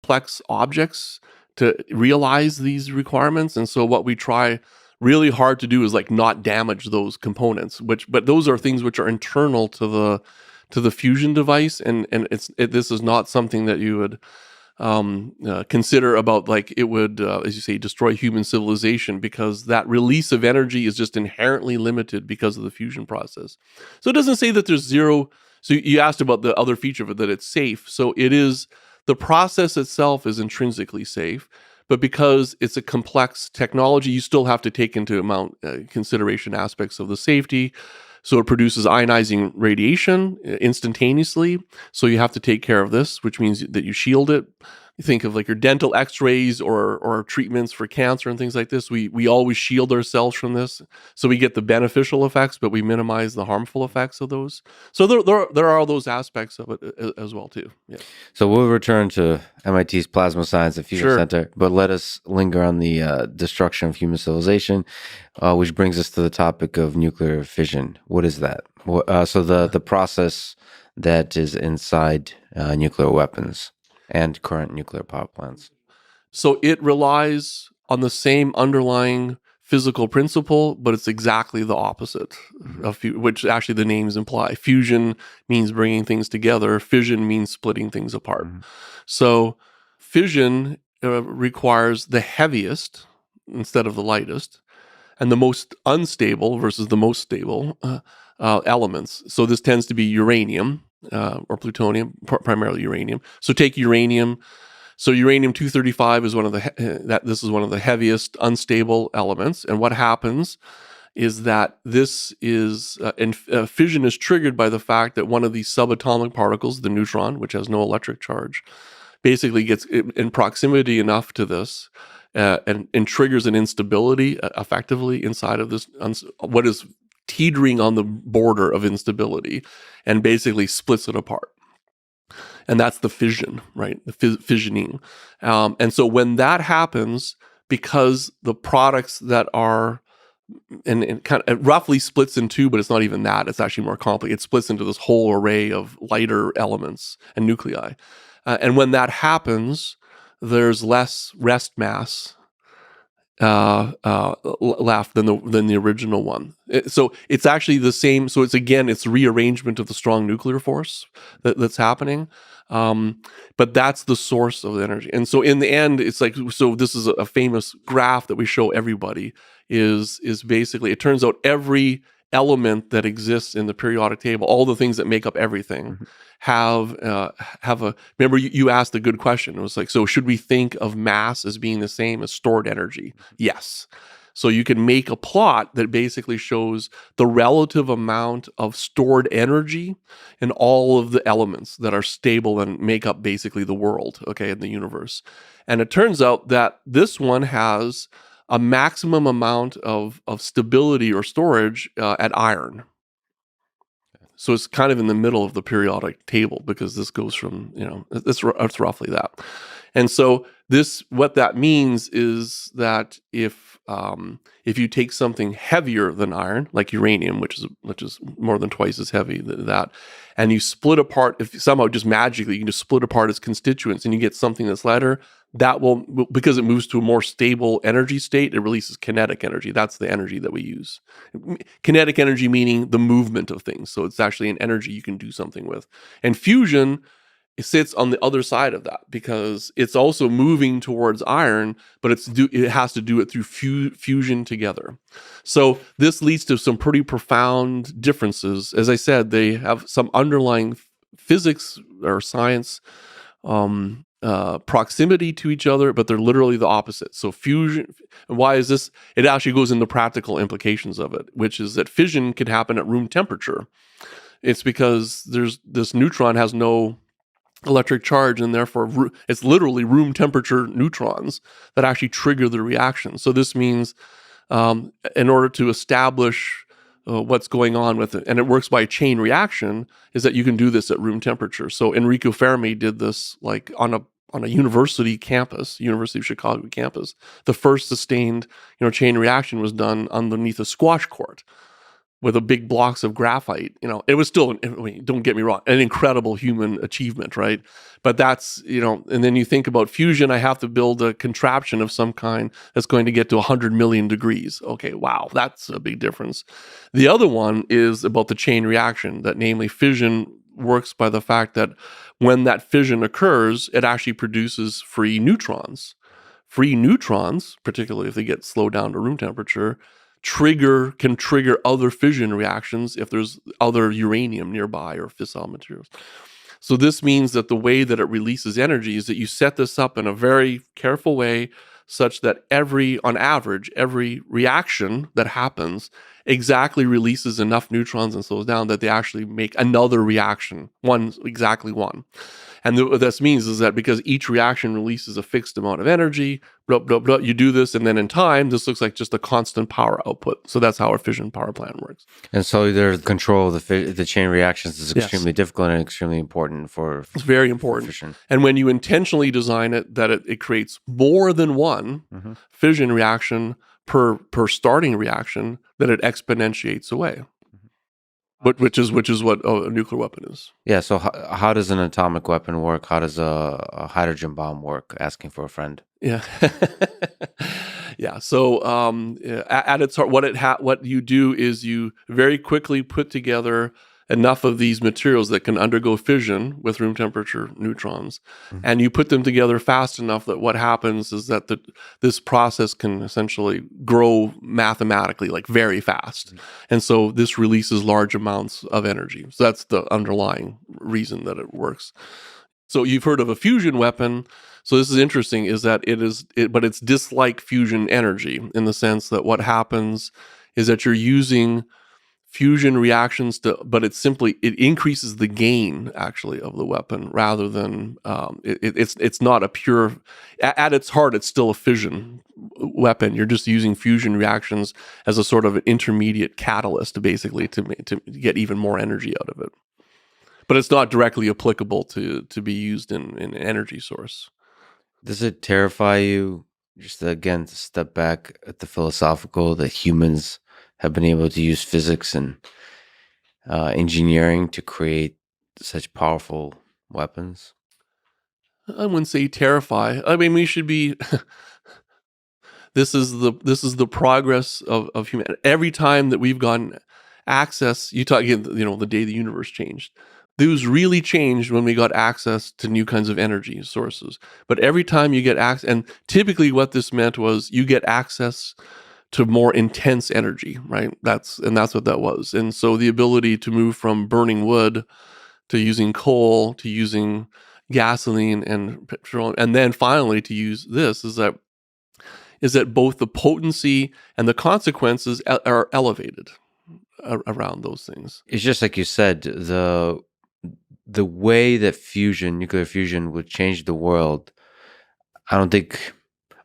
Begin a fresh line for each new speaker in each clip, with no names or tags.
complex objects to realize these requirements. And so what we try really hard to do is like not damage those components, but those are things which are internal to the fusion device, and this is not something that you would consider about, like, it would, as you say, destroy human civilization, because that release of energy is just inherently limited because of the fusion process. So it doesn't say that there's zero. So you asked about the other feature of it, that it's safe. So it is, the process itself is intrinsically safe, but because it's a complex technology, you still have to take into account consideration aspects of the safety. So it produces ionizing radiation instantaneously. So you have to take care of this, which means that you shield it. You think of like your dental x-rays or treatments for cancer and things like this. We always shield ourselves from this. So we get the beneficial effects, but we minimize the harmful effects of those. So there are those aspects of it as well too. Yeah.
So we'll return to MIT's Plasma Science and Fusion
Sure.
Center, but let us linger on the destruction of human civilization, which brings us to the topic of nuclear fission. What is that? So the process that is inside nuclear weapons and current nuclear power plants.
So it relies on the same underlying physical principle, but it's exactly the opposite of which actually the names imply. Fusion means bringing things together. Fission means splitting things apart. So fission requires the heaviest instead of the lightest, and the most unstable versus the most stable elements. So this tends to be uranium or plutonium, primarily uranium. So take uranium. So uranium-235 is one of this is one of the heaviest unstable elements. And what happens is that this is fission is triggered by the fact that one of these subatomic particles, the neutron, which has no electric charge, basically gets in proximity enough to this and triggers an instability effectively inside of this, what is teetering on the border of instability, and basically splits it apart. And that's the fission, right? The fissioning. And so when that happens, because the products that are, and it kind of, it roughly splits in two, but it's not even that. It's actually more complicated. It splits into this whole array of lighter elements and nuclei. And when that happens, there's less rest mass left than the original one. So it's actually the same. So it's rearrangement of the strong nuclear force that's happening. But that's the source of the energy. And so in the end, it's like, so this is a famous graph that we show everybody, is basically, it turns out every element that exists in the periodic table, all the things that make up everything, have a, remember you asked a good question. It was like, so should we think of mass as being the same as stored energy? Yes. So you can make a plot that basically shows the relative amount of stored energy in all of the elements that are stable and make up basically the world, okay, in the universe. And it turns out that this one has a maximum amount of stability or storage at iron. So it's kind of in the middle of the periodic table, because this goes from, it's roughly that. And so what that means is that if you take something heavier than iron, like uranium, which is more than twice as heavy than that, and you split apart, if somehow just magically you can just split apart its constituents and you get something that's lighter, that will, because it moves to a more stable energy state, it releases kinetic energy. That's the energy that we use. Kinetic energy meaning the movement of things. So it's actually an energy you can do something with. And fusion, it sits on the other side of that, because it's also moving towards iron, but it has to do it through fusion together. So this leads to some pretty profound differences. As I said, they have some underlying physics or science proximity to each other, but they're literally the opposite. So fusion, why is this? It actually goes into practical implications of it, which is that fission could happen at room temperature. It's because this neutron has no electric charge, and therefore it's literally room temperature neutrons that actually trigger the reaction. So this means in order to establish what's going on with it, and it works by a chain reaction, is that you can do this at room temperature. So Enrico Fermi did this like on a university campus, University of Chicago campus. The first sustained chain reaction was done underneath a squash court, with a big blocks of graphite. It was still, I mean, don't get me wrong, an incredible human achievement, right? But that's, and then you think about fusion, I have to build a contraption of some kind that's going to get to 100 million degrees. Okay, wow, that's a big difference. The other one is about the chain reaction, that namely fission works by the fact that when that fission occurs, it actually produces free neutrons. Free neutrons, particularly if they get slowed down to room temperature, can trigger other fission reactions if there's other uranium nearby or fissile materials. So this means that the way that it releases energy is that you set this up in a very careful way such that on average, every reaction that happens exactly releases enough neutrons and slows down that they actually make another reaction, exactly one. And what this means is that because each reaction releases a fixed amount of energy, blah, blah, blah, you do this, and then in time, this looks like just a constant power output. So that's how a fission power plant works.
And so there's control of the chain reactions is extremely difficult and extremely important for
It's very important.
fission.
And when you intentionally design it, that it creates more than one fission reaction per starting reaction, that it exponentiates away. Which is what a nuclear weapon is.
Yeah. So how does an atomic weapon work? How does a hydrogen bomb work? Asking for a friend.
Yeah. Yeah. So at its heart, what you do is you very quickly put together enough of these materials that can undergo fission with room temperature neutrons, and you put them together fast enough that what happens is that this process can essentially grow mathematically, like very fast. And so this releases large amounts of energy. So that's the underlying reason that it works. So you've heard of a fusion weapon. So this is interesting, is that but it's dislike fusion energy in the sense that what happens is that you're using fusion reactions but it increases the gain actually of the weapon rather than it's not a pure, at its heart, it's still a fission weapon. You're just using fusion reactions as a sort of an intermediate catalyst basically to get even more energy out of it. But it's not directly applicable to be used in an energy source.
Does it terrify you, just again, to step back at the philosophical, that humans have been able to use physics and engineering to create such powerful weapons?
I wouldn't say terrify. I mean, we should be. This is the progress of humanity. Every time that we've gotten access, you talk again, the day the universe changed. Those really changed when we got access to new kinds of energy sources. But every time you get access, and typically what this meant was you get access to more intense energy, right? That's what that was. And so the ability to move from burning wood to using coal to using gasoline and petroleum, and then finally to use this is that both the potency and the consequences are elevated around those things.
It's just like you said, the way that nuclear fusion would change the world, I don't think,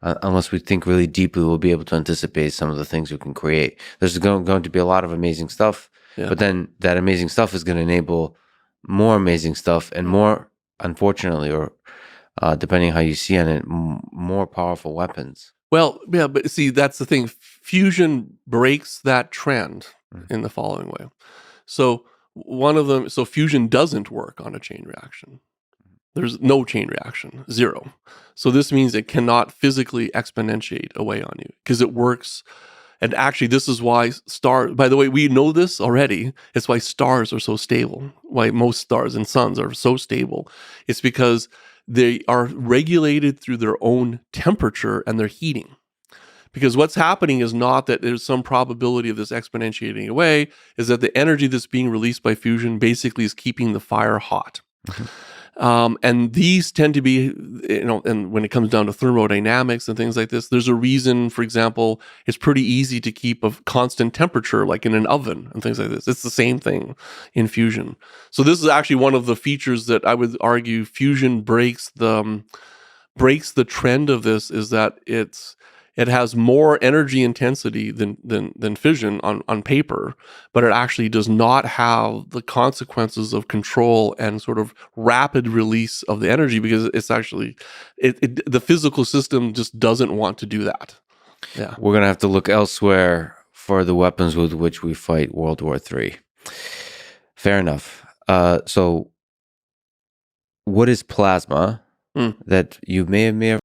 unless we think really deeply, we'll be able to anticipate some of the things we can create. There's going to be a lot of amazing stuff, but then that amazing stuff is going to enable more amazing stuff and more, unfortunately, or depending how you see on it, more powerful weapons.
Well, yeah, but see, that's the thing. Fusion breaks that trend in the following way. So fusion doesn't work on a chain reaction. There's no chain reaction, zero. So this means it cannot physically exponentiate away on you because it works. And actually, this is why by the way, we know this already. It's why stars are so stable, why most stars and suns are so stable. It's because they are regulated through their own temperature and their heating. Because what's happening is not that there's some probability of this exponentiating away, is that the energy that's being released by fusion basically is keeping the fire hot. And these tend to be, and when it comes down to thermodynamics and things like this, there's a reason, for example, it's pretty easy to keep a constant temperature like in an oven and things like this. It's the same thing in fusion. So this is actually one of the features that I would argue fusion breaks the trend of this, is that it has more energy intensity than fission on paper, but it actually does not have the consequences of control and sort of rapid release of the energy, because it's actually the physical system just doesn't want to do that. Yeah,
we're gonna have to look elsewhere for the weapons with which we fight World War III. Fair enough. So what is plasma
Mm.
that you may have